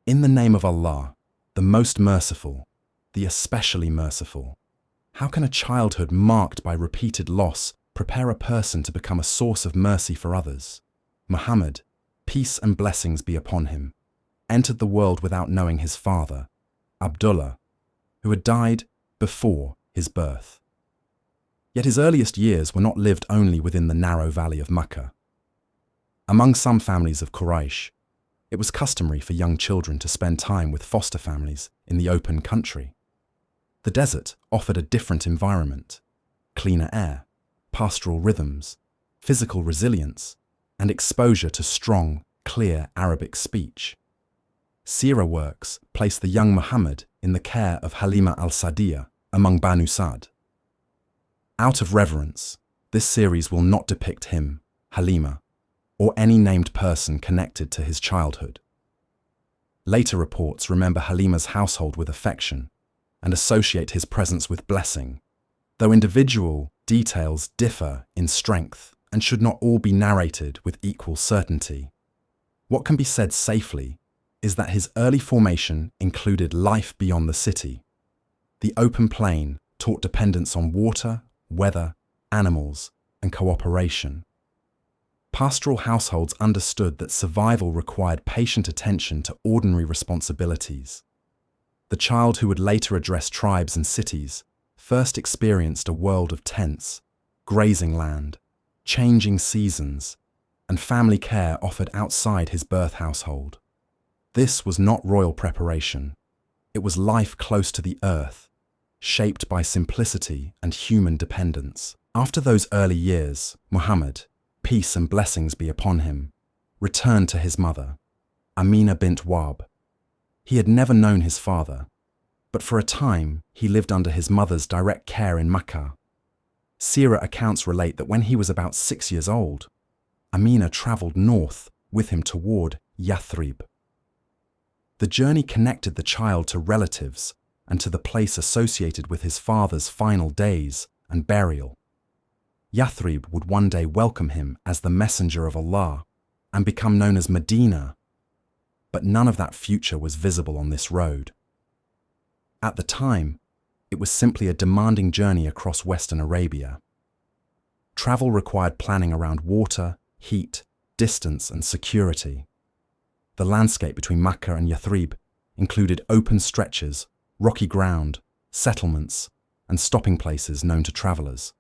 In the name of Allah, the most merciful, the especially merciful, how can a childhood marked by repeated loss prepare a person to become a source of mercy for others? Muhammad, peace and blessings be upon him, entered the world without knowing his father, Abdullah, who had died before his birth. Yet his earliest years were not lived only within the narrow valley of Makkah. Among some families of Quraysh, it was customary for young children to spend time with foster families in the open country. The desert offered a different environment, cleaner air, pastoral rhythms, physical resilience, and exposure to strong, clear Arabic speech. Seerah works place the young Muhammad in the care of Halimah al-Sa'diyah among Banu Sa'd. Out of reverence, this series will not depict him, Halimah, or any named person connected to his childhood. Later reports remember Halimah's household with affection and associate his presence with blessing, though individual details differ in strength and should not all be narrated with equal certainty. What can be said safely is that his early formation included life beyond the city. The open plain taught dependence on water, weather, animals, and cooperation. Pastoral households understood that survival required patient attention to ordinary responsibilities. The child who would later address tribes and cities first experienced a world of tents, grazing land, changing seasons, and family care offered outside his birth household. This was not royal preparation. It was life close to the earth, shaped by simplicity and human dependence. After those early years, Muhammad, peace and blessings be upon him, returned to his mother, Aminah bint Wahb. He had never known his father, but for a time he lived under his mother's direct care in Makkah. Seerah accounts relate that when he was about 6 years old, Aminah travelled north with him toward Yathrib. The journey connected the child to relatives and to the place associated with his father's final days and burial. Yathrib would one day welcome him as the messenger of Allah and become known as Medina, but none of that future was visible on this road. At the time, it was simply a demanding journey across Western Arabia. Travel required planning around water, heat, distance, and security. The landscape between Makkah and Yathrib included open stretches, rocky ground, settlements, and stopping places known to travelers.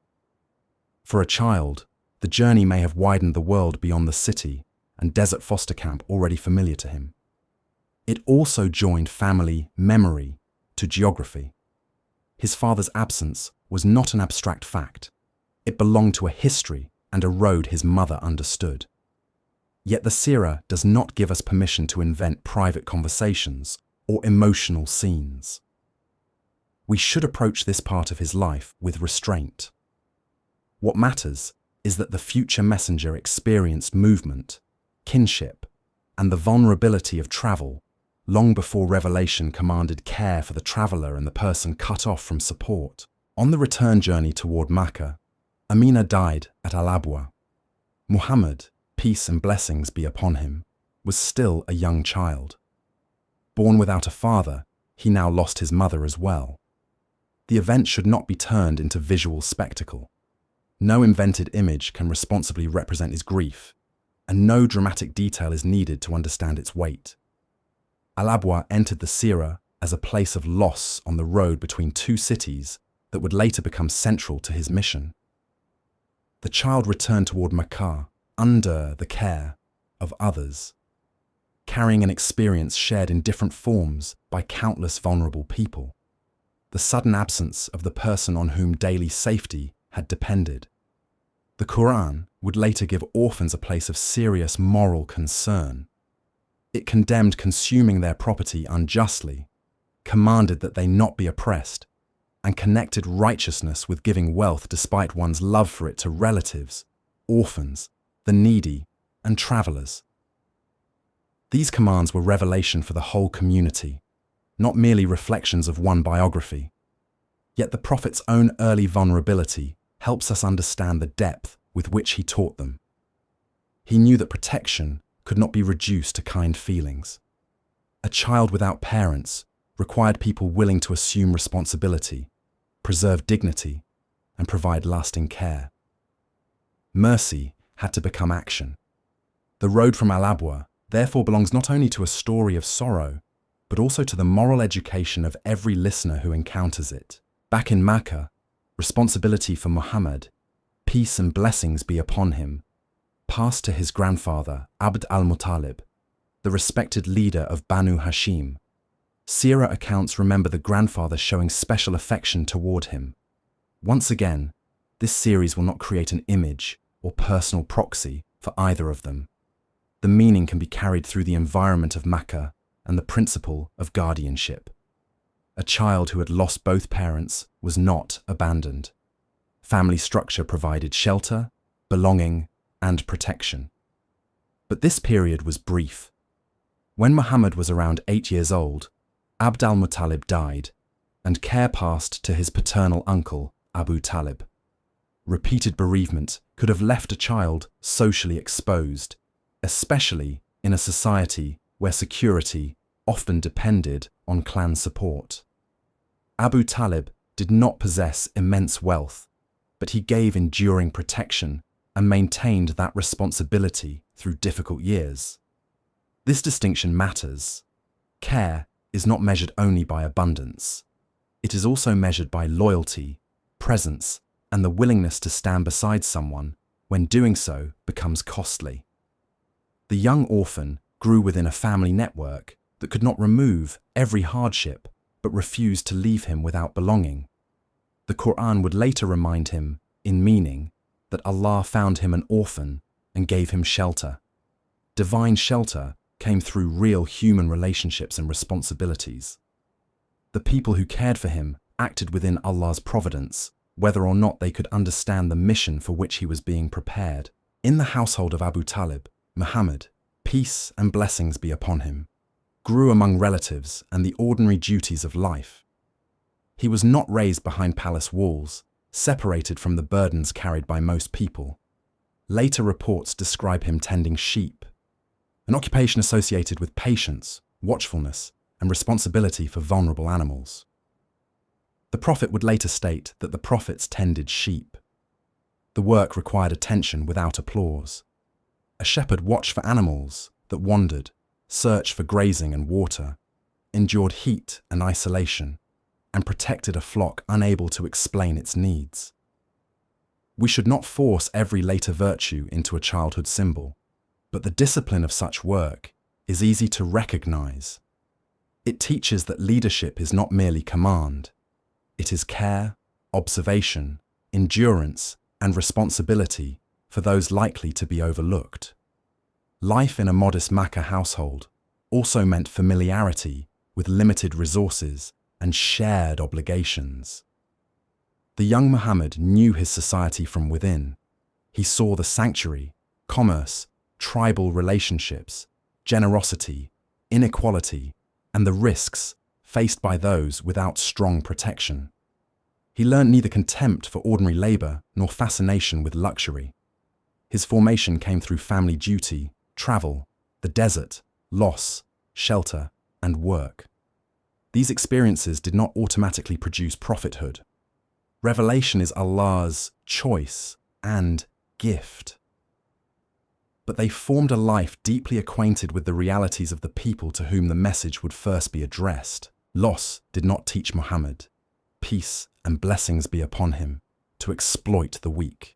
For a child, the journey may have widened the world beyond the city and desert foster camp already familiar to him. It also joined family memory to geography. His father's absence was not an abstract fact. It belonged to a history and a road his mother understood. Yet the Seerah does not give us permission to invent private conversations or emotional scenes. We should approach this part of his life with restraint. What matters is that the future messenger experienced movement, kinship, and the vulnerability of travel long before revelation commanded care for the traveller and the person cut off from support. On the return journey toward Makkah, Aminah died at Al-Abwa. Muhammad, peace and blessings be upon him, was still a young child. Born without a father, he now lost his mother as well. The event should not be turned into visual spectacle. No invented image can responsibly represent his grief, and no dramatic detail is needed to understand its weight. Al-Abwa entered the Seerah as a place of loss on the road between two cities that would later become central to his mission. The child returned toward Makkah under the care of others, carrying an experience shared in different forms by countless vulnerable people. The sudden absence of the person on whom daily safety had depended. The Qur'an would later give orphans a place of serious moral concern. It condemned consuming their property unjustly, commanded that they not be oppressed, and connected righteousness with giving wealth despite one's love for it to relatives, orphans, the needy, and travelers. These commands were revelation for the whole community, not merely reflections of one biography. Yet the Prophet's own early vulnerability helps us understand the depth with which he taught them. He knew that protection could not be reduced to kind feelings. A child without parents required people willing to assume responsibility, preserve dignity, and provide lasting care. Mercy had to become action. The road from Al-Abwa therefore belongs not only to a story of sorrow, but also to the moral education of every listener who encounters it. Back in Makkah, responsibility for Muhammad, peace and blessings be upon him, passed to his grandfather, Abd al-Muttalib, the respected leader of Banu Hashim. Seerah accounts remember the grandfather showing special affection toward him. Once again, this series will not create an image or personal proxy for either of them. The meaning can be carried through the environment of Makkah and the principle of guardianship. A child who had lost both parents was not abandoned. Family structure provided shelter, belonging, and protection. But this period was brief. When Muhammad was around 8 years old, Abd al-Muttalib died, and care passed to his paternal uncle, Abu Talib. Repeated bereavement could have left a child socially exposed, especially in a society where security often depended on clan support. Abu Talib did not possess immense wealth, but he gave enduring protection and maintained that responsibility through difficult years. This distinction matters. Care is not measured only by abundance. It is also measured by loyalty, presence, and the willingness to stand beside someone when doing so becomes costly. The young orphan grew within a family network that could not remove every hardship but refused to leave him without belonging. The Qur'an would later remind him, in meaning, that Allah found him an orphan and gave him shelter. Divine shelter came through real human relationships and responsibilities. The people who cared for him acted within Allah's providence, whether or not they could understand the mission for which he was being prepared. In the household of Abu Talib, Muhammad, peace and blessings be upon him, grew among relatives and the ordinary duties of life. He was not raised behind palace walls, separated from the burdens carried by most people. Later reports describe him tending sheep, an occupation associated with patience, watchfulness, and responsibility for vulnerable animals. The Prophet would later state that the prophets tended sheep. The work required attention without applause. A shepherd watched for animals that wandered, searched for grazing and water, endured heat and isolation, and protected a flock unable to explain its needs. We should not force every later virtue into a childhood symbol, but the discipline of such work is easy to recognize. It teaches that leadership is not merely command. It is care, observation, endurance, and responsibility for those likely to be overlooked. Life in a modest Makkah household also meant familiarity with limited resources and shared obligations. The young Muhammad knew his society from within. He saw the sanctuary, commerce, tribal relationships, generosity, inequality, and the risks faced by those without strong protection. He learned neither contempt for ordinary labor nor fascination with luxury. His formation came through family duty, travel, the desert, loss, shelter, and work. These experiences did not automatically produce prophethood. Revelation is Allah's choice and gift. But they formed a life deeply acquainted with the realities of the people to whom the message would first be addressed. Loss did not teach Muhammad, peace and blessings be upon him, to exploit the weak.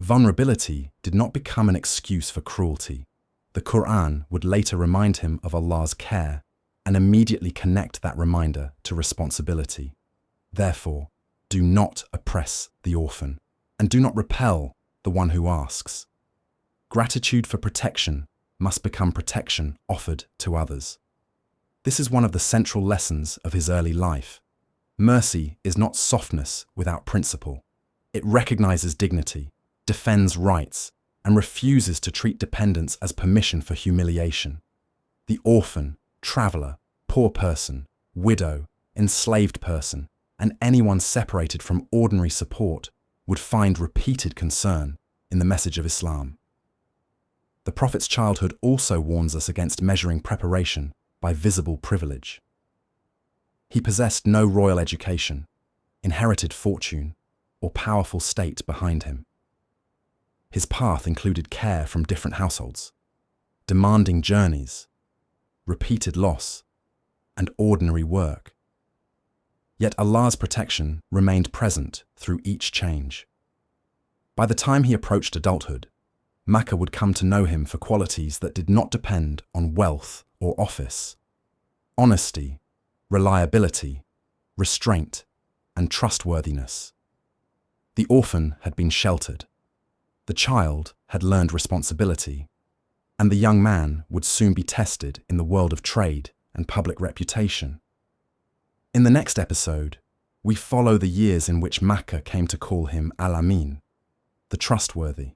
Vulnerability did not become an excuse for cruelty. The Qur'an would later remind him of Allah's care and immediately connect that reminder to responsibility. Therefore, do not oppress the orphan, and do not repel the one who asks. Gratitude for protection must become protection offered to others. This is one of the central lessons of his early life. Mercy is not softness without principle. It recognizes dignity, defends rights, and refuses to treat dependence as permission for humiliation. The orphan, traveler, poor person, widow, enslaved person, and anyone separated from ordinary support would find repeated concern in the message of Islam. The Prophet's childhood also warns us against measuring preparation by visible privilege. He possessed no royal education, inherited fortune, or powerful state behind him. His path included care from different households, demanding journeys, repeated loss, and ordinary work. Yet Allah's protection remained present through each change. By the time he approached adulthood, Makkah would come to know him for qualities that did not depend on wealth or office: honesty, reliability, restraint, and trustworthiness. The orphan had been sheltered, the child had learned responsibility, and the young man would soon be tested in the world of trade and public reputation. In the next episode, we follow the years in which Makkah came to call him Al-Amin, the Trustworthy.